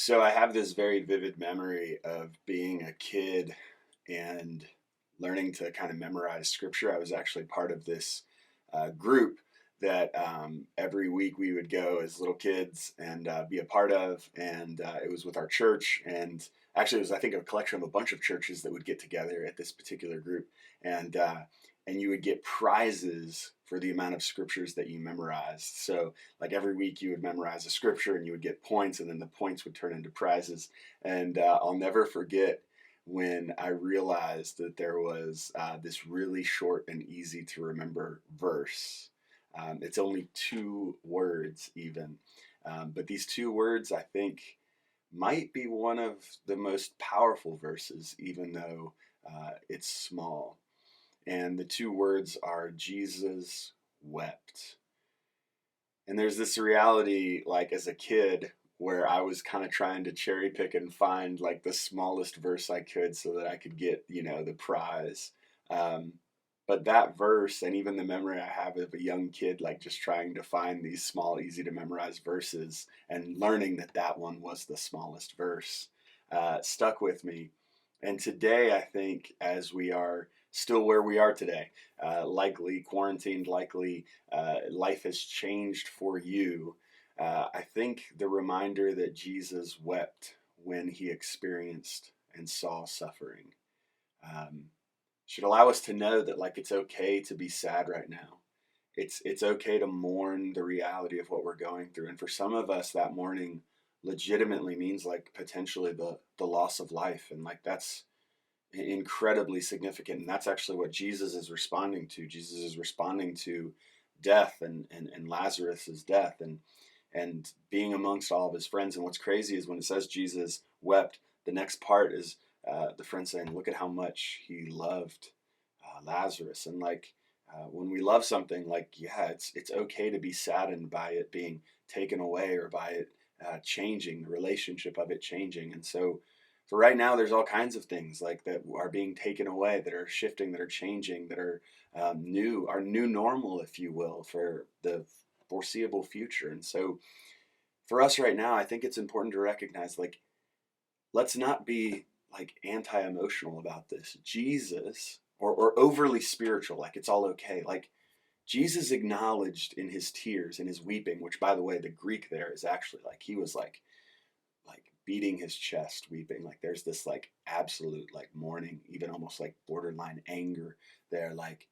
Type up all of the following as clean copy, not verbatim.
So I have this very vivid memory of being a kid and learning to kind of memorize scripture. I was actually part of this group that every week we would go as little kids and be a part of, and it was with our church. And actually, it was, I think, a collection of a bunch of churches that would get together at this particular group, and uh, and you would get prizes for the amount of scriptures that you memorized. So like every week you would memorize a scripture and you would get points, and then the points would turn into prizes. And I'll never forget when I realized that there was this really short and easy to remember verse. It's only two words, even. But these two words, I think, might be one of the most powerful verses, even though it's small. And the two words are Jesus wept. And there's this reality, like as a kid, where I was kind of trying to cherry pick and find like the smallest verse I could so that I could get, the prize. Um, but that verse, and even the memory I have of a young kid, like just trying to find these small, easy to memorize verses and learning that that one was the smallest verse, stuck with me. And today, I think, as we are still where we are today, likely quarantined, likely life has changed for you. I think the reminder that Jesus wept when he experienced and saw suffering um, should allow us to know that like it's okay to be sad right now. It's okay to mourn the reality of what we're going through, and for some of us, that mourning legitimately means like potentially the loss of life, and like that's incredibly significant. And that's actually what Jesus is responding to. Jesus is responding to death and Lazarus's death and being amongst all of his friends. And what's crazy is when it says Jesus wept, the next part is the friend saying, "Look at how much he loved Lazarus." And like when we love something, like yeah, it's okay to be saddened by it being taken away or by it changing, the relationship of it changing. And so for right now, there's all kinds of things like that are being taken away, that are shifting, that are changing, that are new, our new normal, if you will, for the foreseeable future. And so for us right now, I think it's important to recognize like, let's not be like anti emotional about this. Jesus, or overly spiritual, like it's all okay. Like, Jesus acknowledged in his tears and his weeping, which by the way, the Greek there is actually like he was like beating his chest, weeping. Like there's this like absolute like mourning, even almost like borderline anger there, like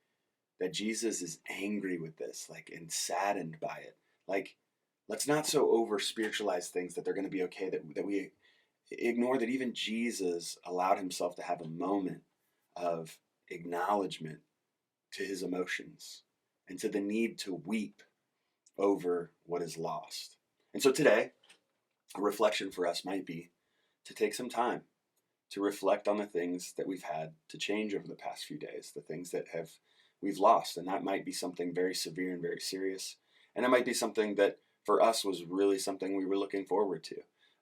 that Jesus is angry with this, like and saddened by it. Like let's not so over spiritualize things that they're going to be okay, that we ignore that even Jesus allowed himself to have a moment of acknowledgement to his emotions and to the need to weep over what is lost. And so today, a reflection for us might be to take some time to reflect on the things that we've had to change over the past few days, the things that have we've lost. And that might be something very severe and very serious. And it might be something that for us was really something we were looking forward to.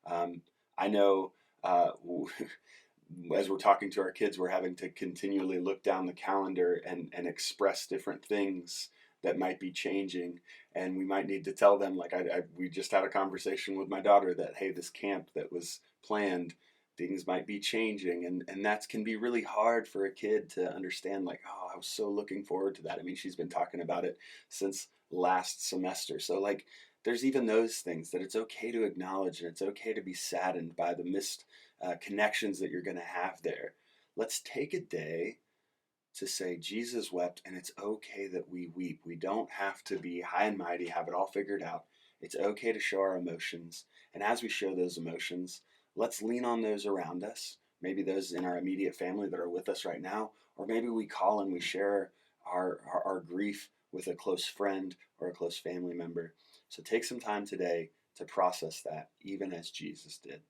Um, I know as we're talking to our kids, we're having to continually look down the calendar and express different things that might be changing. And we might need to tell them, like we just had a conversation with my daughter that, hey, this camp that was planned, things might be changing. And that can be really hard for a kid to understand, like, oh, I was so looking forward to that. I mean, she's been talking about it since last semester. So like, there's even those things that it's okay to acknowledge, and it's okay to be saddened by the missed connections that you're going to have there. Let's take a day to say Jesus wept, and it's okay that we weep. We don't have to be high and mighty, have it all figured out. It's okay to show our emotions. And as we show those emotions, let's lean on those around us, maybe those in our immediate family that are with us right now, or maybe we call and we share our grief with a close friend or a close family member. So take some time today to process that, even as Jesus did.